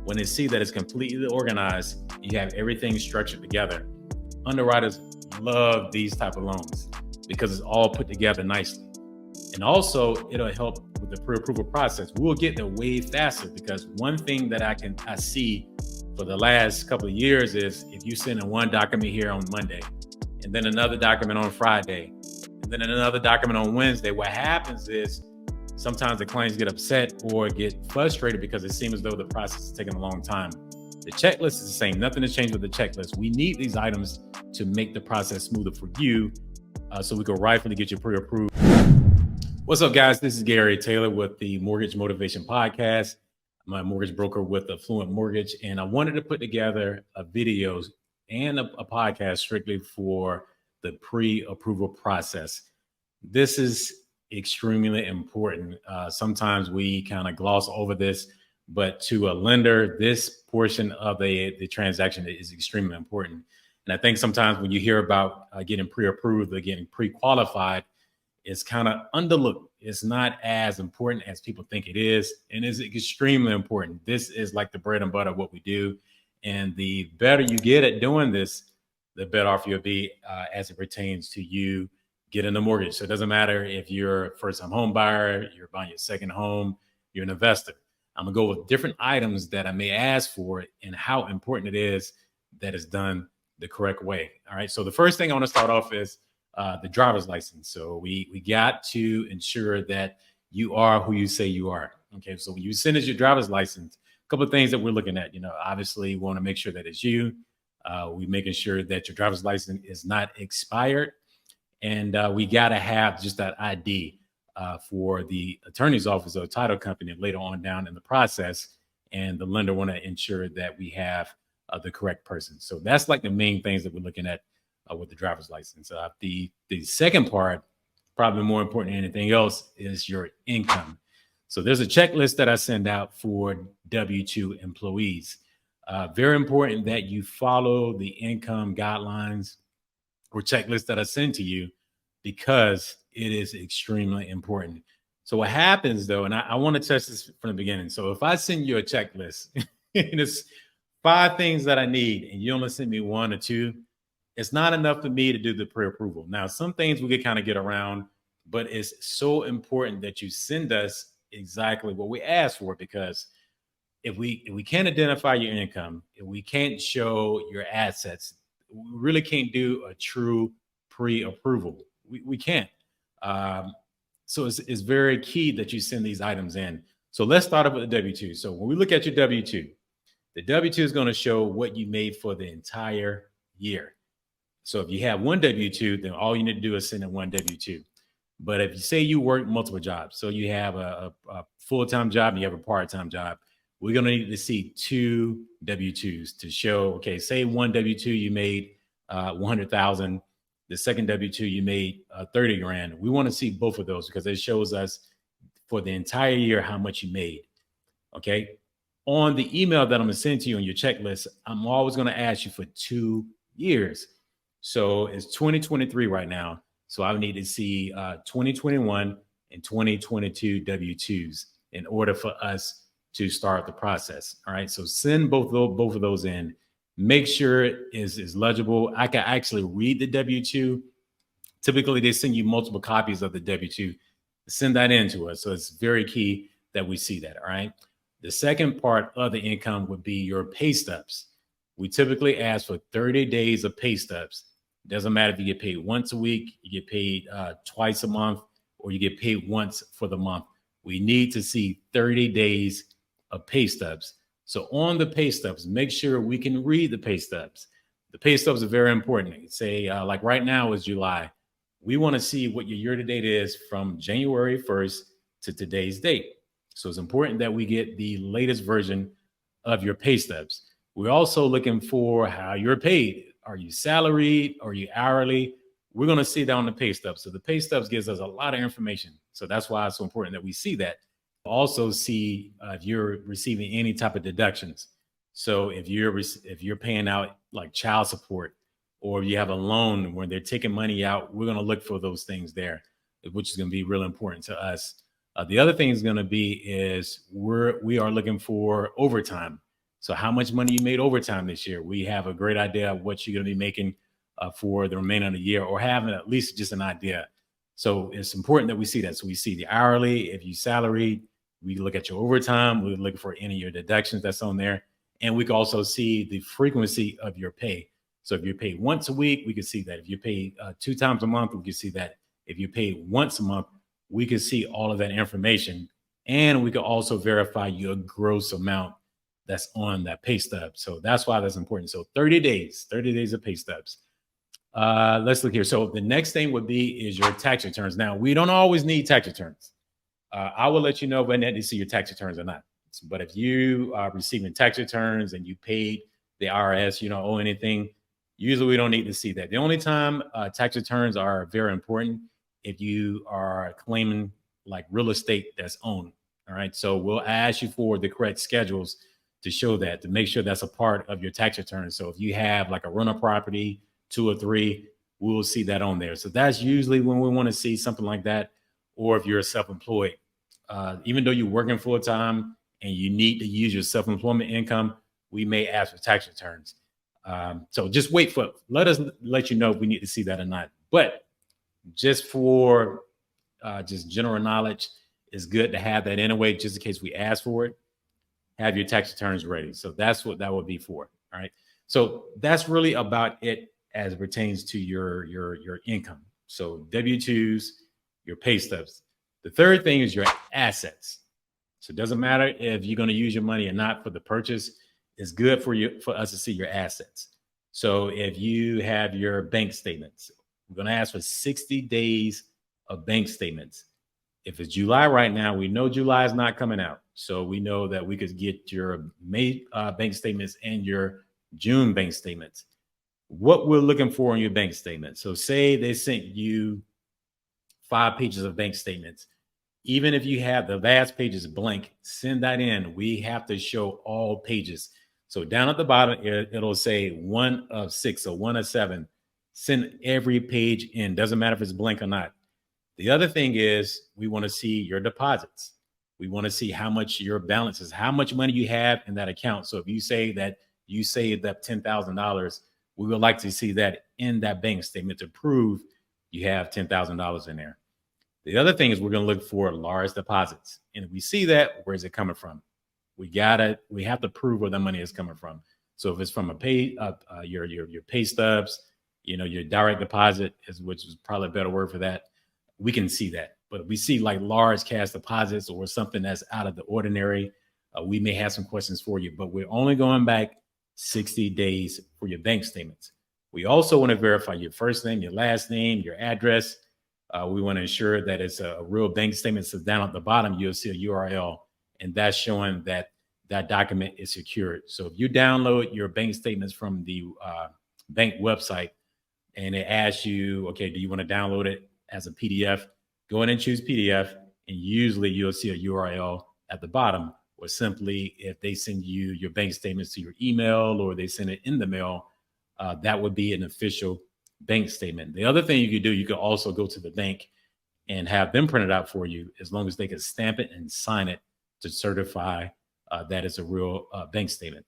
When they see that it's completely organized, you have everything structured together. Underwriters love these type of loans because it's all put together nicely. And also it'll help with the pre-approval process. We'll get there way faster because one thing that I see for the last couple of years is if you send in one document here on Monday and then another document on Friday and then another document on Wednesday, what happens is sometimes the clients get upset or get frustrated because it seems as though the process is taking a long time. The checklist is the same. Nothing has changed with the checklist. We need these items to make the process smoother for you so we can rightfully get you pre-approved. What's up, guys? This is Gary Taylor with the Mortgage Motivation Podcast. I'm a mortgage broker with Affluent Mortgage, and I wanted to put together a videos and a podcast strictly for the pre-approval process. This is extremely important. Sometimes we kind of gloss over this, but to a lender, this portion of the transaction is extremely important. And I think sometimes when you hear about getting pre-approved or getting pre-qualified, it's kind of underlooked. It's not as important as people think it is, and it's extremely important. This is like the bread and butter of what we do. And the better you get at doing this, the better off you'll be as it pertains to you getting a mortgage. So it doesn't matter if you're a first-time home buyer, you're buying your second home, you're an investor. I'm gonna go with different items that I may ask for and how important it is that it's done the correct way. All right. So the first thing I want to start off is the driver's license. So we got to ensure that you are who you say you are. Okay. So when you send us your driver's license, a couple of things that we're looking at, obviously we want to make sure that it's you. We're making sure that your driver's license is not expired. And we got to have just that ID for the attorney's office or title company later on down in the process. And the lender want to ensure that we have the correct person. So that's like the main things that we're looking at with the driver's license. The second part, probably more important than anything else, is your income. So there's a checklist that I send out for W-2 employees. Very important that you follow the income guidelines or checklist that I send to you because it is extremely important. So what happens though, and I want to touch this from the beginning. So if I send you a checklist and it's 5 things that I need and you only send me 1 or 2, it's not enough for me to do the pre-approval. Now, some things we could kind of get around, but it's so important that you send us exactly what we ask for, because if we can't identify your income, if we can't show your assets, we really can't do a true pre-approval. We can't. So it's very key that you send these items in. So let's start off with the W-2. So when we look at your W-2, the W-2 is going to show what you made for the entire year. So if you have one W-2, then all you need to do is send in one W-2. But if you say you work multiple jobs, so you have a full-time job and you have a part-time job, we're going to need to see 2 W-2s to show, okay, say one W-2 you made 100,000. The second W-2 you made 30 grand. We want to see both of those because it shows us for the entire year how much you made. Okay. On the email that I'm going to send to you on your checklist, I'm always going to ask you for 2 years. So it's 2023 right now. So I need to see 2021 and 2022 W-2s in order for us to start the process. All right. So send both of those in. Make sure it is legible. I can actually read the W-2. Typically, they send you multiple copies of the W-2. Send that in to us. So it's very key that we see that. All right. The second part of the income would be your pay stubs. We typically ask for 30 days of pay stubs. It doesn't matter if you get paid once a week, you get paid twice a month, or you get paid once for the month. We need to see 30 days of pay stubs. So on the pay stubs, make sure we can read the pay stubs. The pay stubs are very important. Say like right now is July. We want to see what your year-to-date is from January 1st to today's date. So it's important that we get the latest version of your pay stubs. We're also looking for how you're paid. Are you salaried? Are you hourly? We're going to see that on the pay stubs. So the pay stubs gives us a lot of information. So that's why it's so important that we see that. Also see if you're receiving any type of deductions. So if you're paying out like child support, or if you have a loan where they're taking money out, we're going to look for those things there, which is going to be really important to us. The other thing is going to be is we are looking for overtime. So how much money you made overtime this year? We have a great idea of what you're going to be making for the remainder of the year, or having at least just an idea. So it's important that we see that. So we see the hourly, if you salary, we look at your overtime, we look for any of your deductions that's on there. And we can also see the frequency of your pay. So if you're paid once a week, we can see that. If you're paid 2 times a month, we can see that. If you're paid once a month, we can see all of that information. And we can also verify your gross amount that's on that pay stub. So that's why that's important. So 30 days of pay stubs. Let's look here. So the next thing would be is your tax returns. Now, we don't always need tax returns. I will let you know when to see your tax returns or not. But if you are receiving tax returns and you paid the IRS, you don't owe anything, usually we don't need to see that. The only time tax returns are very important if you are claiming like real estate that's owned. All right. So we'll ask you for the correct schedules to show that, to make sure that's a part of your tax return. So if you have like a rental property, 2 or 3, we will see that on there. So that's usually when we want to see something like that. Or if you're self-employed, even though you're working full time and you need to use your self-employment income, we may ask for tax returns. So just let us let you know if we need to see that or not. But just for just general knowledge, it's good to have that anyway, just in case we ask for it. Have your tax returns ready. So that's what that would be for. All right. So that's really about it as it pertains to your income. So W-2s, your pay stubs. The third thing is your assets. So it doesn't matter if you're going to use your money or not for the purchase. It's good for us to see your assets. So if you have your bank statements, we're going to ask for 60 days of bank statements. If it's July right now, we know July is not coming out. So we know that we could get your May bank statements and your June bank statements. What we're looking for in your bank statement. So say they sent you 5 pages of bank statements. Even if you have the last page is blank, send that in. We have to show all pages. So down at the bottom, it'll say 1 of 6 or 1 of 7. Send every page in. Doesn't matter if it's blank or not. The other thing is we want to see your deposits. We want to see how much your balance is, how much money you have in that account. So if you say that you saved up $10,000, we would like to see that in that bank statement to prove you have $10,000 in there. The other thing is we're going to look for large deposits. And if we see that, where's it coming from? We have to prove where the money is coming from. So if it's from your pay stubs, your direct deposit, which is probably a better word for that, we can see that. But if we see like large cash deposits or something that's out of the ordinary, we may have some questions for you. But we're only going back 60 days for your bank statements. We also want to verify your first name, your last name, your address. We want to ensure that it's a real bank statement. So down at the bottom, you'll see a URL, and that's showing that that document is secured. So if you download your bank statements from the bank website and it asks you, okay, do you want to download it as a PDF? Go in and choose PDF, and usually you'll see a URL at the bottom, or simply if they send you your bank statements to your email or they send it in the mail, that would be an official bank statement. The other thing you could do, you could also go to the bank and have them print it out for you, as long as they can stamp it and sign it to certify that it's a real bank statement.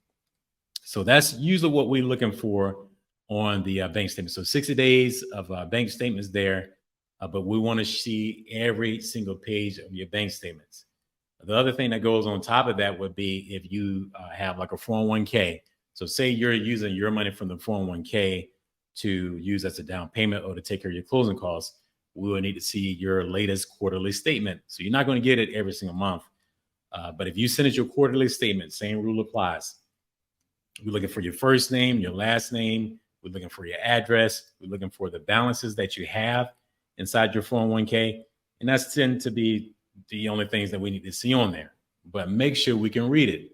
So that's usually what we're looking for on the bank statement. So 60 days of bank statements there, but we want to see every single page of your bank statements. The other thing that goes on top of that would be if you have like a 401k. So say you're using your money from the 401k to use as a down payment or to take care of your closing costs, we will need to see your latest quarterly statement. So you're not going to get it every single month. But if you send us your quarterly statement, same rule applies. We're looking for your first name, your last name. We're looking for your address. We're looking for the balances that you have inside your 401k. And that's tend to be the only things that we need to see on there. But make sure we can read it.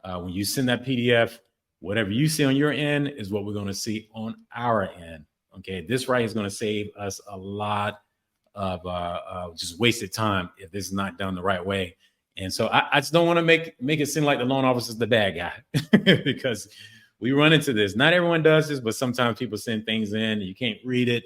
When you send that PDF, whatever you see on your end is what we're going to see on our end. Okay, this right is going to save us a lot of just wasted time if this is not done the right way. And so I just don't want to make it seem like the loan officer is the bad guy because we run into this. Not everyone does this, but sometimes people send things in and you can't read it.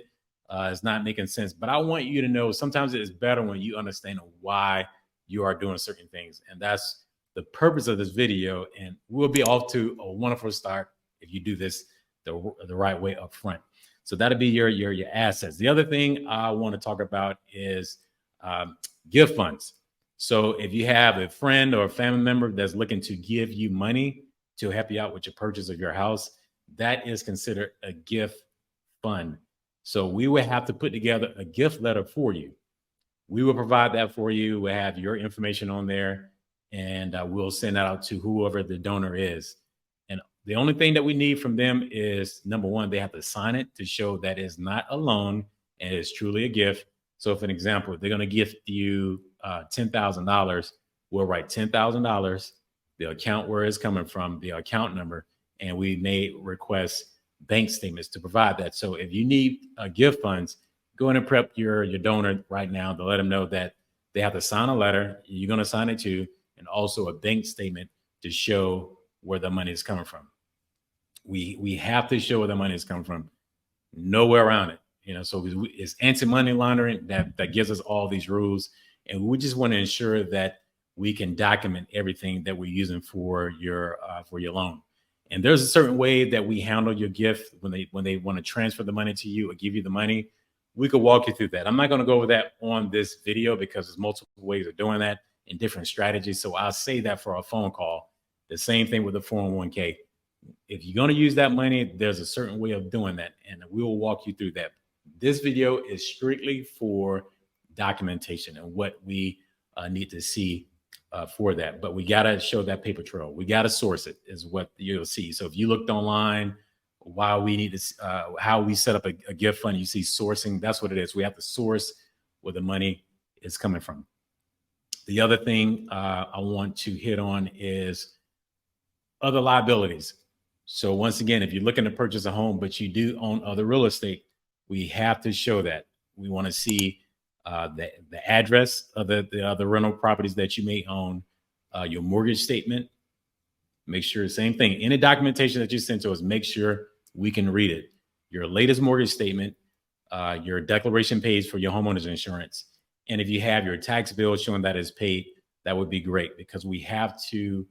It's not making sense. But I want you to know sometimes it is better when you understand why you are doing certain things. And that's the purpose of this video, and we'll be off to a wonderful start if you do this the right way up front. So that'll be your assets. The other thing I want to talk about is gift funds. So if you have a friend or a family member that's looking to give you money to help you out with your purchase of your house, that is considered a gift fund. So we would have to put together a gift letter for you. We will provide that for you. We'll have your information on there, and we'll send that out to whoever the donor is. And the only thing that we need from them is, number one, they have to sign it to show that it's not a loan and it's truly a gift. So, for an example, if they're going to gift you $10,000, we'll write $10,000, the account where it's coming from, the account number, and we may request bank statements to provide that. So if you need gift funds, go in and prep your donor right now to let them know that they have to sign a letter. You're going to sign it too, and also a bank statement to show where the money is coming from. We have to show where the money is coming from. Nowhere around it. So it's anti-money laundering that gives us all these rules, and we just want to ensure that we can document everything that we're using for your loan. And there's a certain way that we handle your gift when they want to transfer the money to you or give you the money. We could walk you through that. I'm not going to go over that on this video because there's multiple ways of doing that and different strategies. So I'll say that for a phone call. The same thing with the 401k. If you're going to use that money, there's a certain way of doing that, and we will walk you through that. This video is strictly for documentation and what we need to see for that. But we got to show that paper trail. We got to source it is what you'll see. So if you looked online, why we need to, how we set up a gift fund, you see sourcing, that's what it is. We have to source where the money is coming from. The other thing I want to hit on is other liabilities. So once again, if you're looking to purchase a home, but you do own other real estate, we have to show that. We want to see the address of the other rental properties that you may own, your mortgage statement. Make sure, same thing, any documentation that you send to us, make sure we can read it. Your latest mortgage statement, your declaration page for your homeowner's insurance. And if you have your tax bill showing that is paid, that would be great, because we have to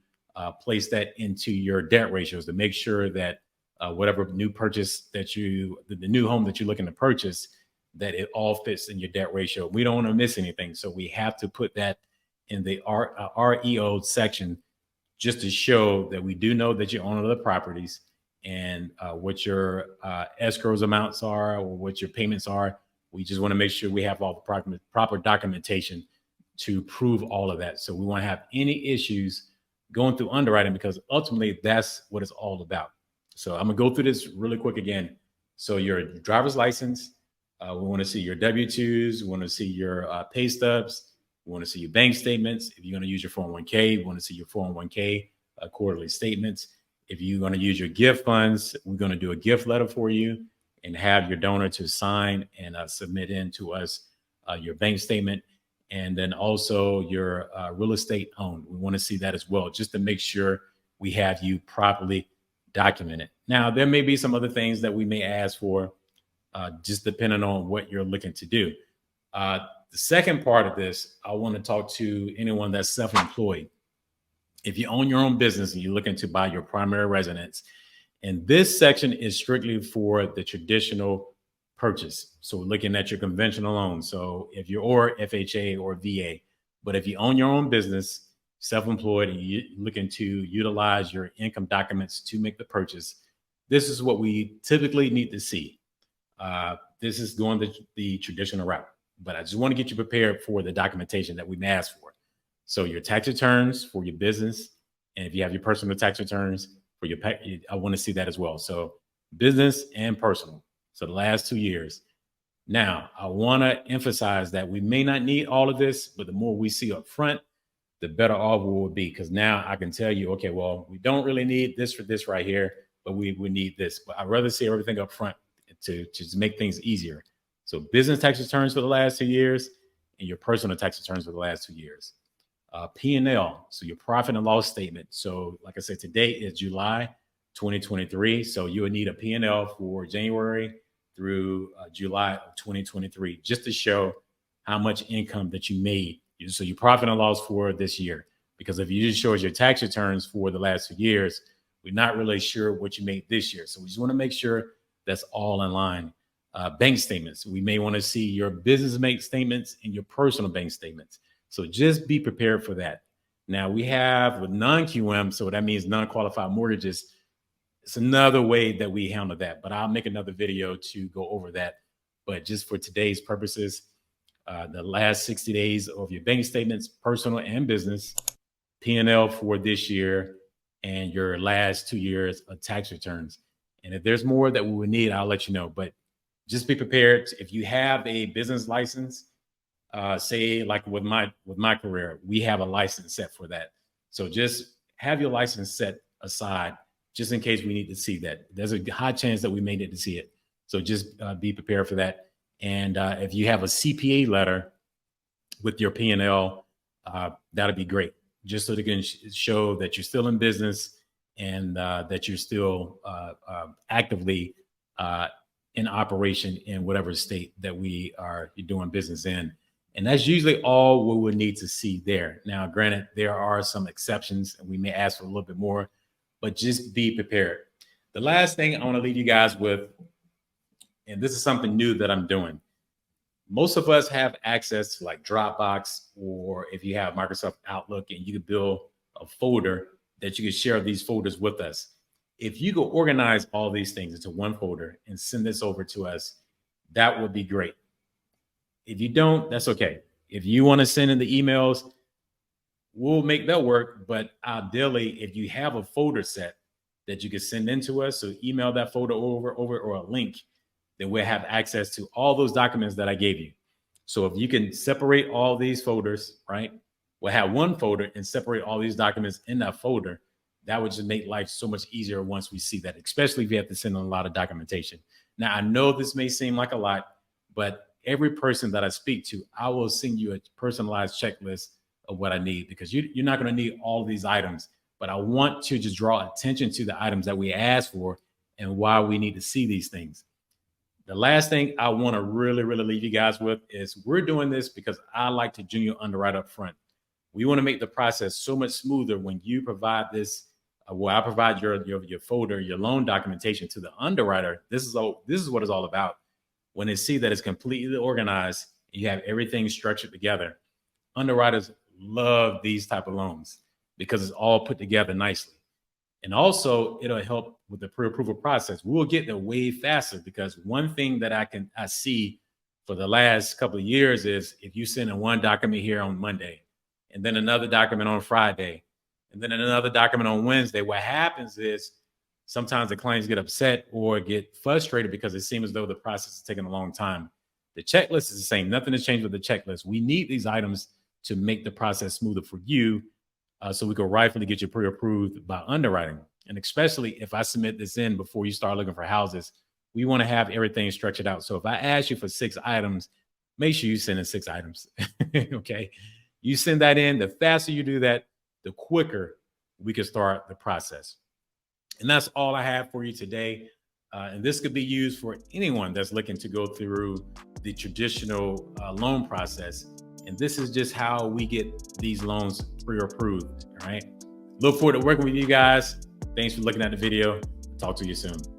place that into your debt ratios to make sure that whatever new purchase that the new home that you're looking to purchase, that it all fits in your debt ratio. We don't want to miss anything. So we have to put that in the REO section just to show that we do know that you own other properties, and what your escrows amounts are or what your payments are. We just want to make sure we have all the proper documentation to prove all of that. So we want to have any issues going through underwriting, because ultimately that's what it's all about. So I'm gonna go through this really quick again. So your driver's license, we want to see your W-2s, we want to see your pay stubs, we want to see your bank statements. If you're going to use your 401k, we want to see your 401k quarterly statements. If you're going to use your gift funds, we're going to do a gift letter for you and have your donor to sign and submit in to us your bank statement. And then also your real estate owned. We want to see that as well, just to make sure we have you properly documented. Now, there may be some other things that we may ask for, just depending on what you're looking to do. The second part of this, I want to talk to anyone that's self-employed. If you own your own business and you're looking to buy your primary residence, and this section is strictly for the traditional purchase. So we're looking at your conventional loan. So if you're or FHA or VA, but if you own your own business, self-employed, and you're looking to utilize your income documents to make the purchase, this is what we typically need to see. This is going the traditional route, but I just want to get you prepared for the documentation that we may ask for. So your tax returns for your business, and if you have your personal tax returns for your pet, I want to see that as well. So business and personal. So the last 2 years. Now, I want to emphasize that we may not need all of this, but the more we see up front, the better off we will be. Because now I can tell you, okay, well, we don't really need this for this right here, but we need this. But I'd rather see everything up front to just make things easier. So business tax returns for the last 2 years and your personal tax returns for the last 2 years. P&L, so your profit and loss statement. So like I said, today is July 2023. So you would need a P&L for January through July of 2023, just to show how much income that you made. So your profit and loss for this year. because if you just show us your tax returns for the last 2 years, we're not really sure what you made this year. So we just want to make sure that's all in line. Bank statements. We may want to see your business bank statements and your personal bank statements. So just be prepared for that. Now we have with non-QM, so that means non-qualified mortgages. It's another way that we handle that, but I'll make another video to go over that. But just for today's purposes, the last 60 days of your bank statements, personal and business, P&L for this year, and your last 2 years of tax returns. And if there's more that we would need, I'll let you know. But just be prepared. If you have a business license, say like with my career, we have a license set for that. So just have your license set aside just in case we need to see that. There's a high chance that we may need to see it. So just be prepared for that. And if you have a CPA letter with your P&L, that'll be great. Just so they can show that you're still in business and that you're still actively in operation in whatever state that you're doing business in. And that's usually all we would need to see there. Now, granted, there are some exceptions and we may ask for a little bit more, but just be prepared. The last thing I want to leave you guys with, and this is something new that I'm doing. Most of us have access to like Dropbox, or if you have Microsoft Outlook, and you can build a folder that you can share these folders with us. If you go organize all these things into one folder and send this over to us, that would be great. If you don't, that's okay. If you want to send in the emails, we'll make that work. But ideally, if you have a folder set that you can send into us, so email that folder over or a link, then we'll have access to all those documents that I gave you. So if you can separate all these folders, right? We'll have one folder and separate all these documents in that folder. That would just make life so much easier once we see that, especially if you have to send in a lot of documentation. Now, I know this may seem like a lot, but every person that I speak to, I will send you a personalized checklist of what I need, because you're not going to need all of these items, but I want to just draw attention to the items that we asked for and why we need to see these things. The last thing I want to really leave you guys with is we're doing this because I like to junior underwrite up front. We want to make the process so much smoother when you provide this. I provide your folder, your loan documentation to the underwriter. This is what it's all about. When they see that it's completely organized, you have everything structured together. Underwriters love these type of loans because it's all put together nicely. And also it'll help with the pre-approval process. We'll get there way faster, because one thing that I see for the last couple of years is if you send in one document here on Monday and then another document on Friday and then another document on Wednesday, what happens is sometimes the clients get upset or get frustrated because it seems as though the process is taking a long time. The checklist is the same. Nothing has changed with the checklist. We need these items to make the process smoother for you, so we can rightfully get you pre-approved by underwriting. And especially if I submit this in before you start looking for houses, we want to have everything structured out. So if I ask you for 6 items, make sure you send in 6 items. Okay. You send that in, the faster you do that, the quicker we can start the process. And that's all I have for you today. And this could be used for anyone that's looking to go through the traditional loan process. And this is just how we get these loans pre-approved. All right. Look forward to working with you guys. Thanks for looking at the video. Talk to you soon.